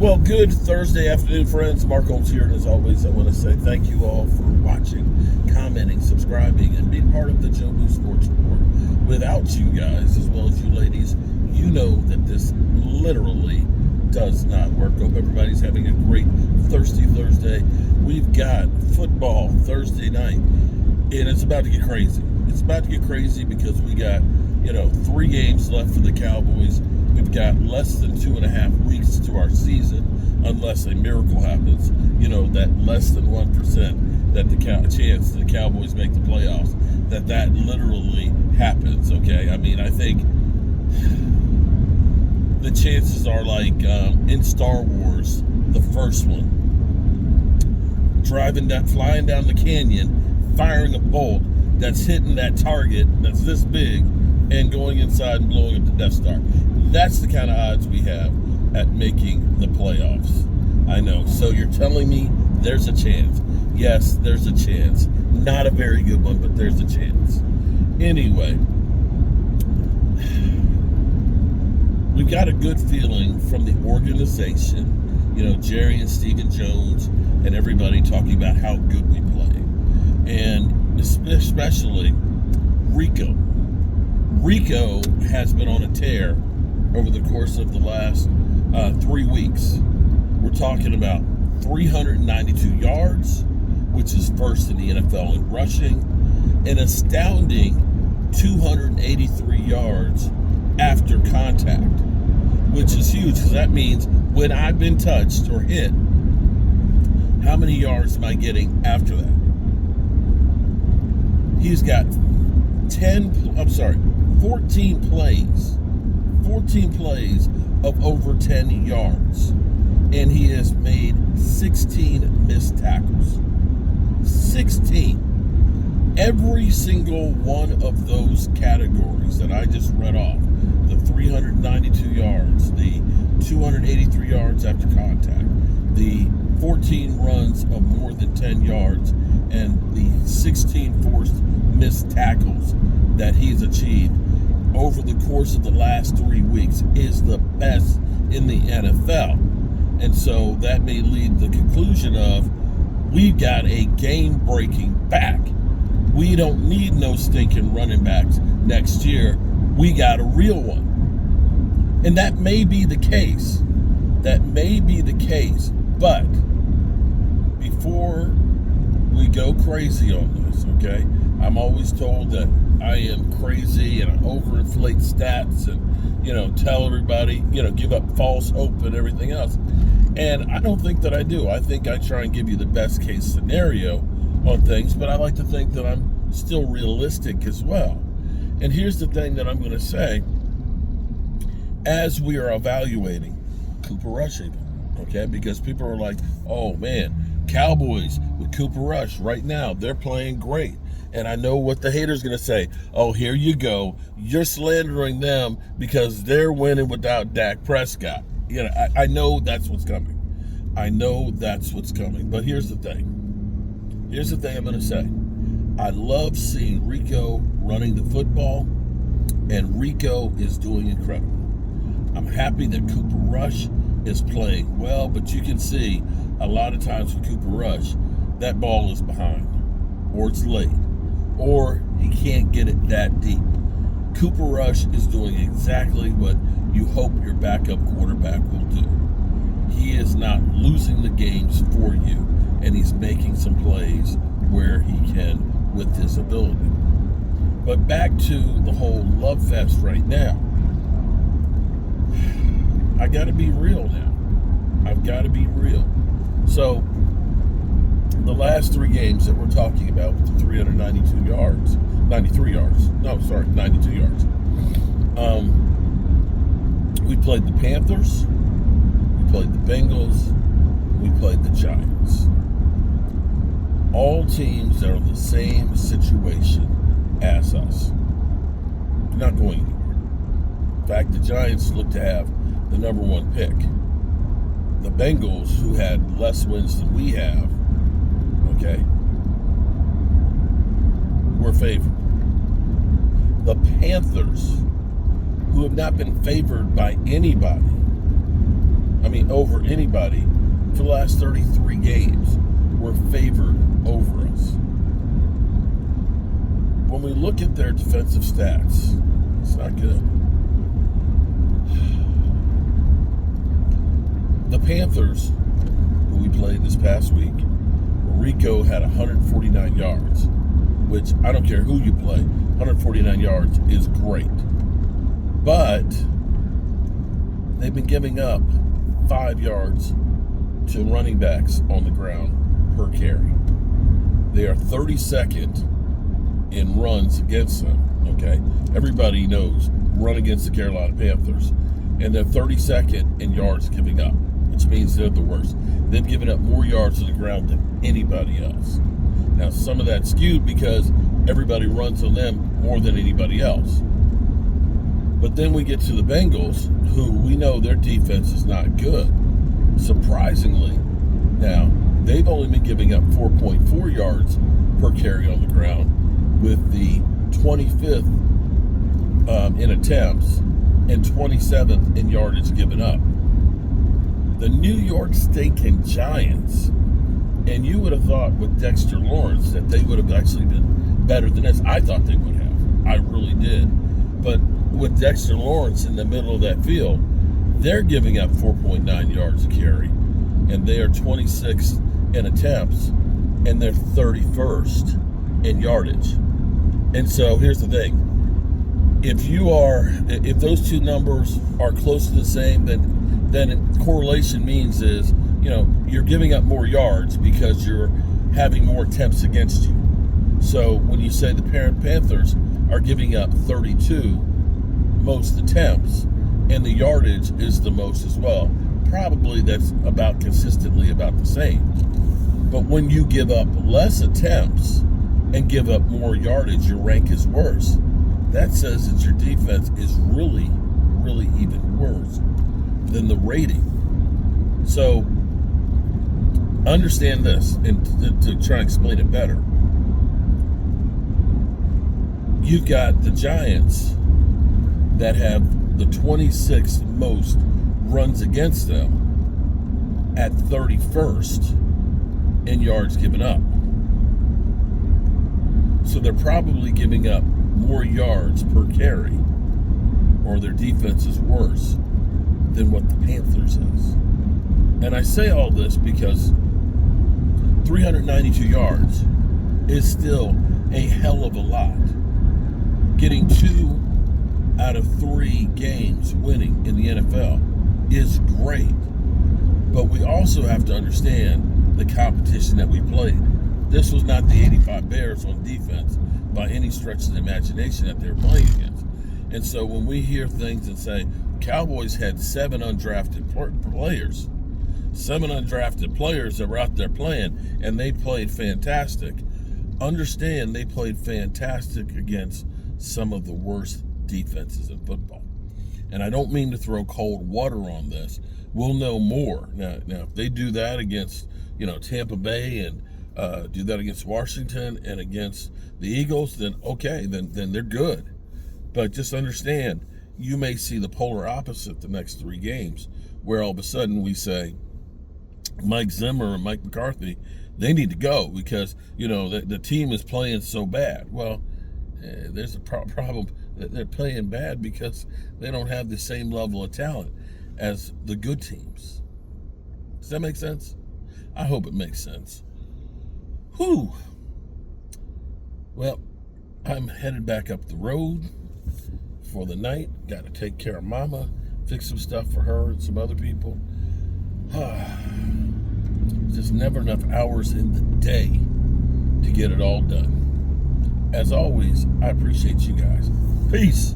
Well, good Thursday afternoon, friends. Mark Holmes here, and as always, I want to say thank you all for watching, commenting, subscribing, and being part of the Joe Boo Sports Report. Without you guys, as well as you ladies, you know that this literally does not work. Hope everybody's having a great Thirsty Thursday. We've got football Thursday night, and it's about to get crazy. It's about to get crazy because we got, 3 games left for the Cowboys. We've got less than 2.5 weeks to our season, unless a miracle happens. That less than 1% that the chance the Cowboys make the playoffs, that literally happens. Okay, I mean, I think the chances are like in Star Wars, the first one, flying down the canyon, firing a bolt that's hitting that target that's this big, and going inside and blowing up the Death Star. That's the kind of odds we have at making the playoffs. I know. So you're telling me there's a chance. Yes, there's a chance. Not a very good one, but there's a chance. Anyway, we've got a good feeling from the organization, Jerry and Stephen Jones and everybody talking about how good we play. And especially Rico. Rico has been on a tear over the course of the last 3 weeks. We're talking about 392 yards, which is first in the NFL in rushing, an astounding 283 yards after contact, which is huge because that means when I've been touched or hit, how many yards am I getting after that? He's got 14 plays of over 10 yards, and he has made 16 missed tackles. 16. Every single one of those categories that I just read off, the 392 yards, the 283 yards after contact, the 14 runs of more than 10 yards, and the 16 forced missed tackles that he's achieved over the course of the last 3 weeks is the best in the NFL. And so that may lead the conclusion of we've got a game-breaking back. We don't need no stinking running backs next year. We got a real one. And that may be the case. But before we go crazy on this, okay? I'm always told that I am crazy and I overinflate stats and, tell everybody, give up false hope and everything else. And I don't think that I do. I think I try and give you the best case scenario on things, but I like to think that I'm still realistic as well. And here's the thing that I'm going to say. As we are evaluating Cooper Rush even, okay, because people are like, oh man, Cowboys with Cooper Rush right now, they're playing great. And I know what the haters going to say. Oh, here you go. You're slandering them because they're winning without Dak Prescott. I know that's what's coming. But here's the thing. I'm going to say. I love seeing Rico running the football, and Rico is doing incredible. I'm happy that Cooper Rush is playing well, but you can see a lot of times with Cooper Rush, that ball is behind, or it's late, or he can't get it that deep. Cooper Rush is doing exactly what you hope your backup quarterback will do. He is not losing the games for you, and he's making some plays where he can with his ability. But back to the whole love fest right now. I got to be real now. I've got to be real. So, the last 3 games that we're talking about with the 392 yards, 92 yards. We played the Panthers, we played the Bengals, we played the Giants. All teams that are in the same situation as us. They're not going anywhere. In fact, the Giants look to have the number 1 pick. The Bengals, who had less wins than we have, okay, we're favored. The Panthers, who have not been favored by anybody. I over anybody for the last 33 games. We're favored over us. When we look at their defensive stats, it's not good. The Panthers, who we played this past week, Rico had 149 yards, which I don't care who you play, 149 yards is great. But they've been giving up 5 yards to running backs on the ground per carry. They are 32nd in runs against them, okay? Everybody knows run against the Carolina Panthers. And they're 32nd in yards giving up, which means they're the worst. They've given up more yards to the ground than anybody else. Now, some of that's skewed because everybody runs on them more than anybody else. But then we get to the Bengals, who we know their defense is not good. Surprisingly, now, they've only been giving up 4.4 yards per carry on the ground, with the 25th in attempts and 27th in yardage given up. The New York Stinking Giants, and you would have thought with Dexter Lawrence that they would have actually been better than this. I thought they would have. I really did. But with Dexter Lawrence in the middle of that field, they're giving up 4.9 yards a carry, and they are 26th in attempts, and they're 31st in yardage. And so here's the thing. If those two numbers are close to the same, then correlation means is, you're giving up more yards because you're having more attempts against you. So when you say the Panthers are giving up 32 most attempts, and the yardage is the most as well, probably that's about consistently about the same. But when you give up less attempts and give up more yardage, your rank is worse. That says that your defense is really, really even worse than the rating. So understand this, and to try and explain it better. You've got the Giants that have the 26th most runs against them at 31st in yards given up. So they're probably giving up more yards per carry, or their defense is worse than what the Panthers is. And I say all this because 392 yards is still a hell of a lot. Getting 2 out of 3 games winning in the NFL is great. But we also have to understand the competition that we played. This was not the 85 Bears on defense by any stretch of the imagination that they were playing against. And so when we hear things and say, Cowboys had 7 undrafted players, 7 undrafted players that were out there playing, and they played fantastic. Understand they played fantastic against some of the worst defenses in football. And I don't mean to throw cold water on this. We'll know more. Now if they do that against, Tampa Bay, and do that against Washington and against the Eagles, then okay, then they're good. But just understand, you may see the polar opposite the next 3 games, where all of a sudden we say Mike Zimmer and Mike McCarthy, they need to go because, the team is playing so bad. Well, there's a problem. They're playing bad because they don't have the same level of talent as the good teams. Does that make sense? I hope it makes sense. Whew. Well, I'm headed back up the road for the night. Got to take care of Mama, fix some stuff for her and some other people. Just never enough hours in the day to get it all done. As always, I appreciate you guys. Peace.